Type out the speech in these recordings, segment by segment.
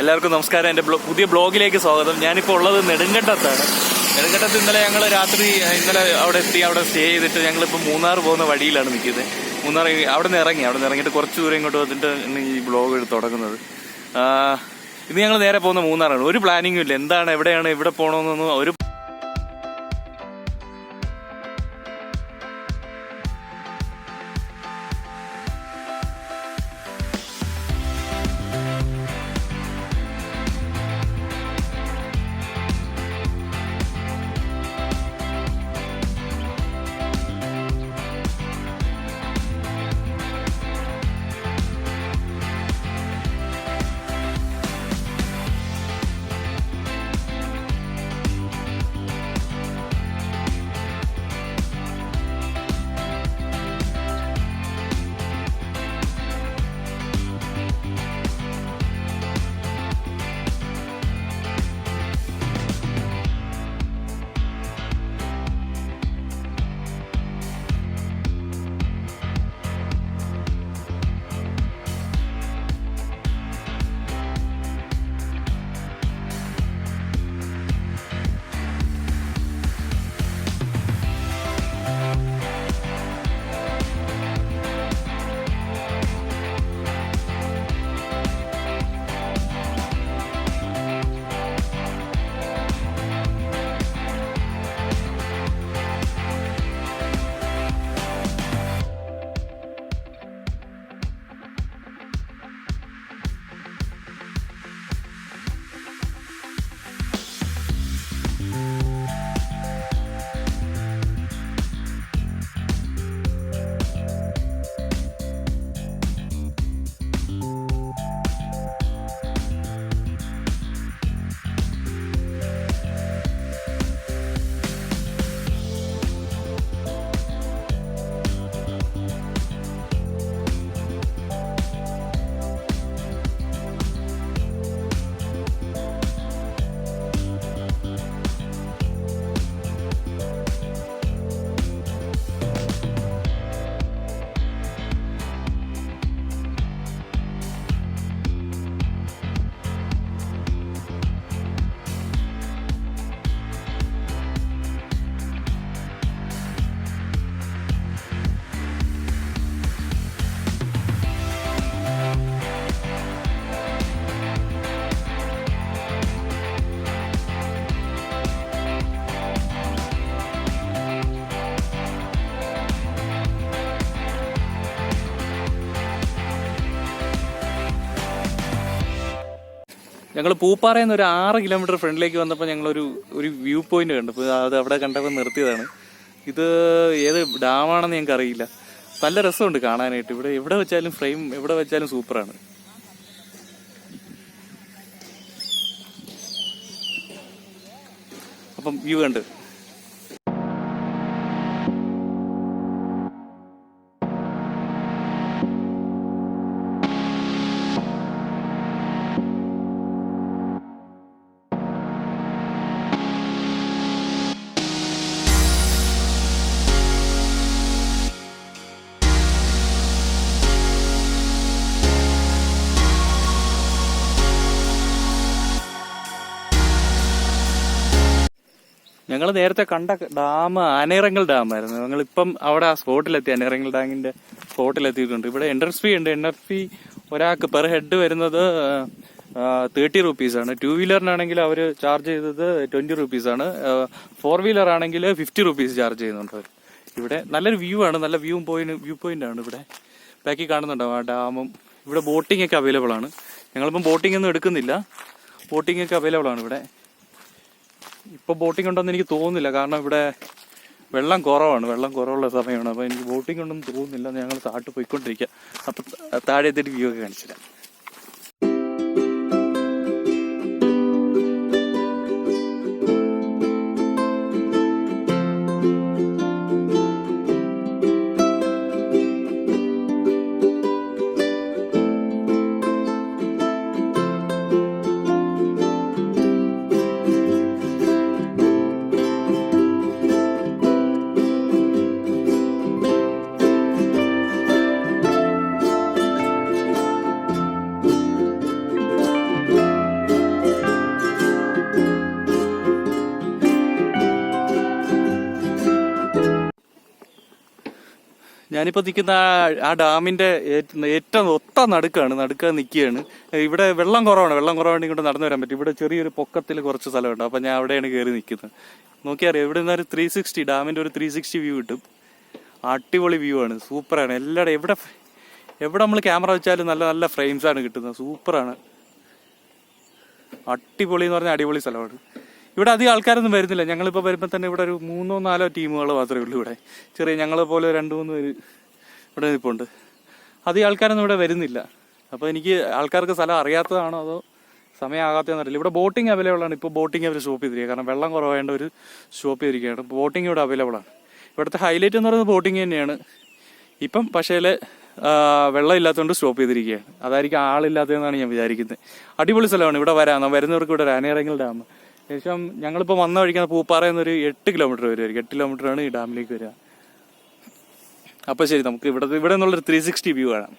എല്ലാവർക്കും നമസ്കാരം. എൻ്റെ പുതിയ ബ്ലോഗിലേക്ക് സ്വാഗതം. ഞാനിപ്പോൾ ഉള്ളത് നെടുങ്കണ്ടത്താണ്. നെടുങ്കണ്ടത്ത് ഇന്നലെ ഞങ്ങൾ ഇന്നലെ അവിടെ എത്തി. അവിടെ സ്റ്റേ ചെയ്തിട്ട് ഞങ്ങളിപ്പോൾ മൂന്നാർ പോകുന്ന വഴിയിലാണ് നിൽക്കുന്നത്. മൂന്നാർ അവിടെ നിന്ന് ഇറങ്ങിയിട്ട് കുറച്ച് ദൂരം ഇങ്ങോട്ട് വന്നിട്ട് ഈ ബ്ലോഗ് തുടങ്ങുന്നത്. ഇന്ന് ഞങ്ങൾ നേരെ പോകുന്ന മൂന്നാറാണ്. ഒരു പ്ലാനിങ്ങും ഇല്ല, എന്താണ് എവിടെയാണ് എവിടെ പോകണമെന്നൊന്നും ഒരു ഞങ്ങൾ പൂപ്പാറയിൽ നിന്ന് ഒരു 6 കിലോമീറ്റർ ഫ്രണ്ടിലേക്ക് വന്നപ്പോൾ ഞങ്ങളൊരു വ്യൂ പോയിന്റ് കണ്ടു. അത് അവിടെ കണ്ടപ്പോൾ നിർത്തിയതാണ്. ഇത് ഏത് ഡാമാണെന്ന് ഞങ്ങൾക്ക് അറിയില്ല. നല്ല രസമുണ്ട് കാണാനായിട്ട്. ഇവിടെ എവിടെ വെച്ചാലും ഫ്രെയിം എവിടെ വെച്ചാലും സൂപ്പറാണ്. അപ്പം വ്യൂ കണ്ട് ഞങ്ങൾ നേരത്തെ കണ്ട ഡാം അനേറങ്കൽ ഡാമായിരുന്നു. ഞങ്ങളിപ്പം അവിടെ ആ സ്പോട്ടിലെത്തി, അനേറങ്കൽ ഡാമിന്റെ സ്പോട്ടിലെത്തിയിട്ടുണ്ട്. ഇവിടെ എൻട്രൻസ് ഫീ ഉണ്ട്. എൻട്രൻസ് ഫീ ഒരാൾക്ക് പെർ ഹെഡ് വരുന്നത് 30 റുപ്പീസാണ്. 2 വീലറിനാണെങ്കിൽ അവർ ചാർജ് ചെയ്തത് 20 റുപ്പീസാണ്. 4 വീലർ ആണെങ്കിൽ 50 റുപ്പീസ് ചാർജ് ചെയ്യുന്നുണ്ട്. ഇവിടെ നല്ലൊരു വ്യൂ ആണ്, നല്ല വ്യൂ പോയിന്റ് ആണ്. ഇവിടെ ബാക്കി കാണുന്നുണ്ടാവും ആ ഡാമും. ഇവിടെ ബോട്ടിംഗ് ഒക്കെ അവൈലബിൾ ആണ്. ഞങ്ങളിപ്പം ബോട്ടിംഗ് ഒന്നും എടുക്കുന്നില്ല, ബോട്ടിംഗ് ഒക്കെ അവൈലബിൾ ആണ് ഇവിടെ. ഇപ്പൊ ബോട്ടിംഗ് ഉണ്ടെന്ന് എനിക്ക് തോന്നുന്നില്ല, കാരണം ഇവിടെ വെള്ളം കുറവുള്ള സമയമാണ്. അപ്പൊ എനിക്ക് ബോട്ടിംഗ് ഉണ്ടെന്ന് തോന്നുന്നില്ല. ഞങ്ങൾ താഴോട്ട് പോയിക്കൊണ്ടിരിക്കുക. അപ്പൊ താഴെ എത്തിയിട്ട് വ്യൂ ഒക്കെ കാണിച്ചില്ല. ഞാനിപ്പോൾ നിൽക്കുന്ന ആ ഡാമിന്റെ ഏറ്റവും നടുക്കാണ് നിൽക്കുകയാണ്. ഇവിടെ വെള്ളം കുറവാണ് ഇങ്ങോട്ട് നടന്നു വരാൻ പറ്റും. ഇവിടെ ചെറിയൊരു പൊക്കത്തിൽ കുറച്ച് സ്ഥലമുണ്ട്. അപ്പം ഞാൻ അവിടെയാണ് കയറി നിൽക്കുന്നത്. നോക്കിയറിയാം, ഇവിടെ നിന്ന് ഒരു 360 ഡാമിന്റെ ഒരു 360 വ്യൂ കിട്ടും. അടിപൊളി വ്യൂ ആണ്, സൂപ്പറാണ്. എല്ലായിടെ എവിടെ നമ്മൾ ക്യാമറ വെച്ചാലും നല്ല നല്ല ഫ്രെയിംസ് ആണ് കിട്ടുന്നത്. സൂപ്പറാണ്, അടിപൊളി എന്ന് പറഞ്ഞാൽ അടിപൊളി സ്ഥലമാണ്. ഇവിടെ അധികം ആൾക്കാരൊന്നും വരുന്നില്ല. ഞങ്ങളിപ്പോൾ വരുമ്പോൾ തന്നെ ഇവിടെ ഒരു 3-4 ടീമുകൾ മാത്രമേ ഉള്ളൂ. ഇവിടെ ചെറിയ ഞങ്ങളെ പോലെ 2-3 പേര് ഇവിടെ നിൽപ്പുണ്ട്. അധികം ആൾക്കാരൊന്നും ഇവിടെ വരുന്നില്ല. അപ്പോൾ എനിക്ക് ആൾക്കാർക്ക് സ്ഥലം അറിയാത്തതാണോ അതോ സമയമാകാത്തതെന്ന് അറിയില്ല. ഇവിടെ ബോട്ടിംഗ് അവൈലബിൾ ആണ്. ഇപ്പോൾ ബോട്ടിംഗ് അവർ സ്റ്റോപ്പ് ചെയ്തിരിക്കുക, കാരണം വെള്ളം കുറവായതുകൊണ്ട് ഒരു സ്റ്റോപ്പ് ചെയ്തിരിക്കുകയാണ്. ബോട്ടിംഗ് ഇവിടെ അവൈലബിൾ ആണ്. ഇവിടുത്തെ ഹൈലൈറ്റ് എന്ന് പറയുന്നത് ബോട്ടിംഗ് തന്നെയാണ്. ഇപ്പം പക്ഷേ വെള്ളം ഇല്ലാത്തതുകൊണ്ട് സ്റ്റോപ്പ് ചെയ്തിരിക്കുകയാണ്. അതായിരിക്കും ആളില്ലാത്തതെന്നാണ് ഞാൻ വിചാരിക്കുന്നത്. അടിപൊളി സ്ഥലമാണ്, ഇവിടെ വരാം. വരുന്നവർക്ക് ഇവിടെ അനേറങ്ങൽ ഡാം ഏകദേശം ഞങ്ങളിപ്പോൾ വന്ന വഴിക്കുന്ന പൂപ്പാറയിൽ നിന്ന് ഒരു 8 കിലോമീറ്റർ വരുമായിരിക്കും. 8 കിലോമീറ്ററാണ് ഈ ഡാമിലേക്ക് വരിക. അപ്പോൾ ശരി, നമുക്ക് ഇവിടെ നിന്നുള്ളൊരു 360 വ്യൂ കാണാം.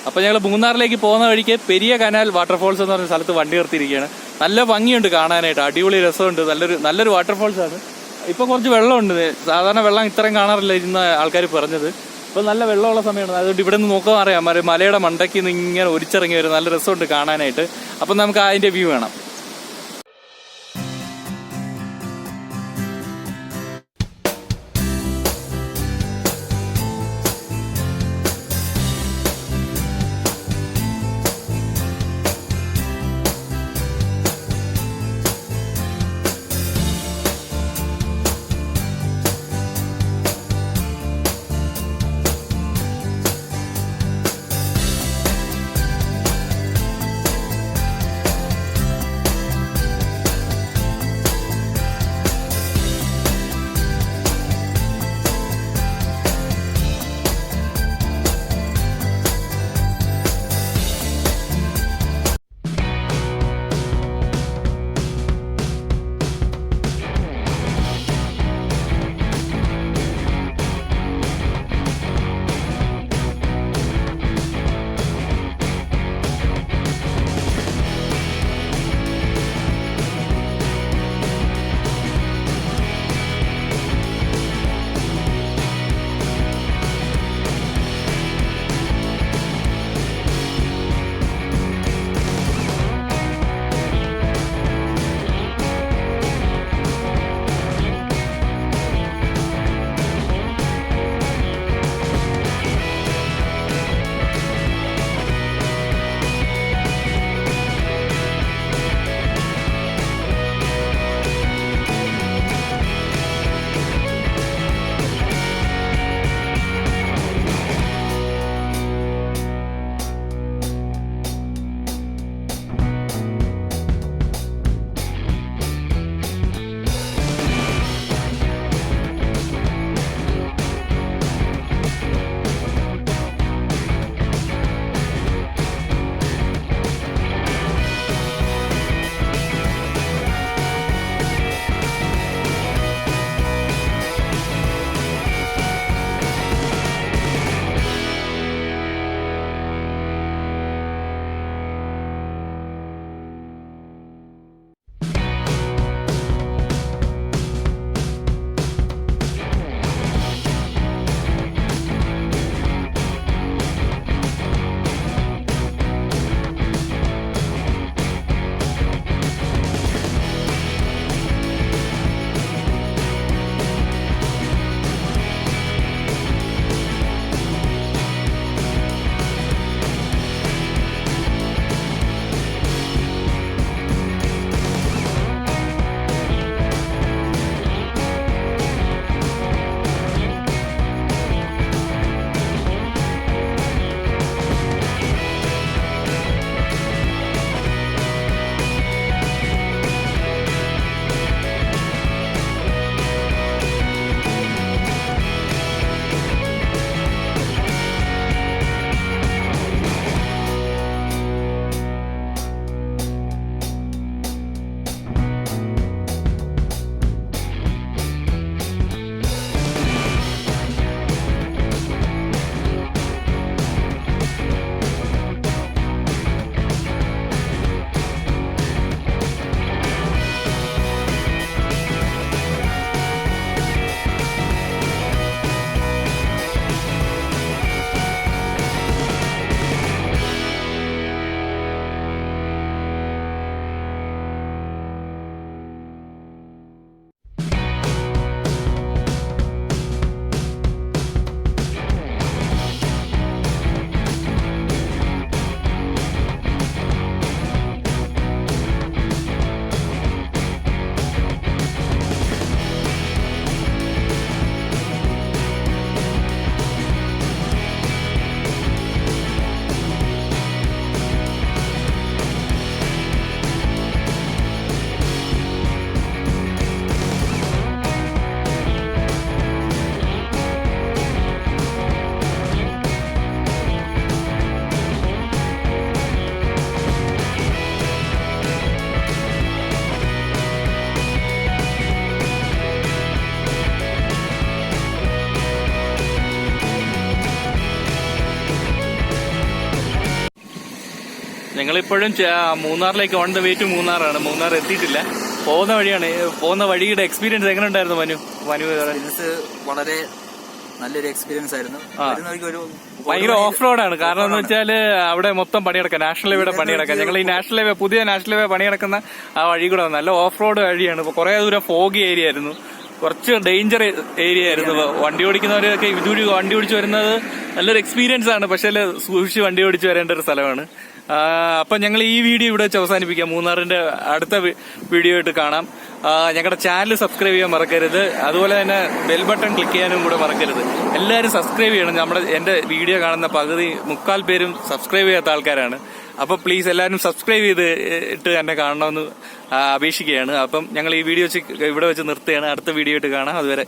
അപ്പോൾ ഞങ്ങൾ മൂന്നാറിലേക്ക് പോകുന്ന വഴിക്ക് പെരിയ കനാൽ വാട്ടർഫോൾസ് എന്ന് പറഞ്ഞ സ്ഥലത്ത് വണ്ടി നിർത്തിയിരിക്കുകയാണ്. നല്ല ഭംഗിയുണ്ട് കാണാനായിട്ട്, അടിപൊളി രസമുണ്ട്, നല്ലൊരു വാട്ടർഫോൾസ് ആണ്. ഇപ്പം കുറച്ച് വെള്ളമുണ്ട്, സാധാരണ വെള്ളം ഇത്രയും കാണാറില്ല ഇന്ന് ആൾക്കാർ പറഞ്ഞത്. ഇപ്പൊ നല്ല വെള്ളമുള്ള സമയമാണ്. അതുകൊണ്ട് ഇവിടെ നിന്ന് നോക്കാൻ അറിയാം, മലയുടെ മണ്ടയ്ക്ക് നിന്ന് ഇങ്ങനെ ഒലിച്ചിറങ്ങി വരും. നല്ല രസമുണ്ട് കാണാനായിട്ട്. അപ്പൊ നമുക്ക് അതിന്റെ വ്യൂ വേണം. ഞങ്ങളിപ്പോഴും മൂന്നാറിലേക്ക് ഓൺ ദ വേ ടു മൂന്നാറാണ്. മൂന്നാർ എത്തിയിട്ടില്ല, പോകുന്ന വഴിയാണ്. പോകുന്ന വഴിയുടെ എക്സ്പീരിയൻസ് എങ്ങനെ ഉണ്ടായിരുന്നു മനു? വളരെ നല്ലൊരു എക്സ്പീരിയൻസ് ആയിരുന്നു. ഒരു ഭയങ്കര ഓഫ് റോഡാണ്. കാരണം എന്ന് വെച്ചാല് അവിടെ മൊത്തം പണിയെടുക്കാം, നാഷണൽ ഹൈവേയുടെ പണിയെടുക്കാം. ഞങ്ങൾ ഈ നാഷണൽ ഹൈവേ, പുതിയ നാഷണൽ ഹൈവേ പണിയെടുക്കുന്ന ആ വഴി കൂടെ നല്ല ഓഫ് റോഡ് വഴിയാണ്. ഇപ്പൊ കുറെ ദൂരം ഫോഗി ഏരിയ ആയിരുന്നു, കുറച്ച് ഡേഞ്ചർ ഏരിയ ആയിരുന്നു. വണ്ടി ഓടിക്കുന്നവരൊക്കെ ഇതുവഴി വണ്ടി ഓടിച്ചു വരുന്നത് നല്ലൊരു എക്സ്പീരിയൻസ് ആണ്. പക്ഷേ സൂക്ഷിച്ച് വണ്ടി ഓടിച്ചു വരേണ്ട ഒരു സ്ഥലമാണ്. അപ്പൊ ഞങ്ങൾ ഈ വീഡിയോ ഇവിടെ വെച്ച് അവസാനിപ്പിക്കാം. മൂന്നാറിന്റെ അടുത്ത വീഡിയോ ആയിട്ട് കാണാം. ഞങ്ങളുടെ ചാനൽ സബ്സ്ക്രൈബ് ചെയ്യാൻ മറക്കരുത്. അതുപോലെ തന്നെ ബെൽ ബട്ടൺ ക്ലിക്ക് ചെയ്യാനും കൂടെ മറക്കരുത്. എല്ലാവരും സബ്സ്ക്രൈബ് ചെയ്യണം. എന്റെ വീഡിയോ കാണുന്ന മുക്കാൽ പേരും സബ്സ്ക്രൈബ് ചെയ്യാത്ത ആൾക്കാരാണ്. അപ്പൊ പ്ലീസ് എല്ലാവരും സബ്സ്ക്രൈബ് ചെയ്തിട്ട് എന്നെ കാണണമെന്ന് അപേക്ഷിക്കുകയാണ്. അപ്പം ഞങ്ങൾ ഈ വീഡിയോ ഇവിടെ വെച്ച് നിർത്തുകയാണ്. അടുത്ത വീഡിയോ ആയിട്ട് കാണാം. അതുവരെ.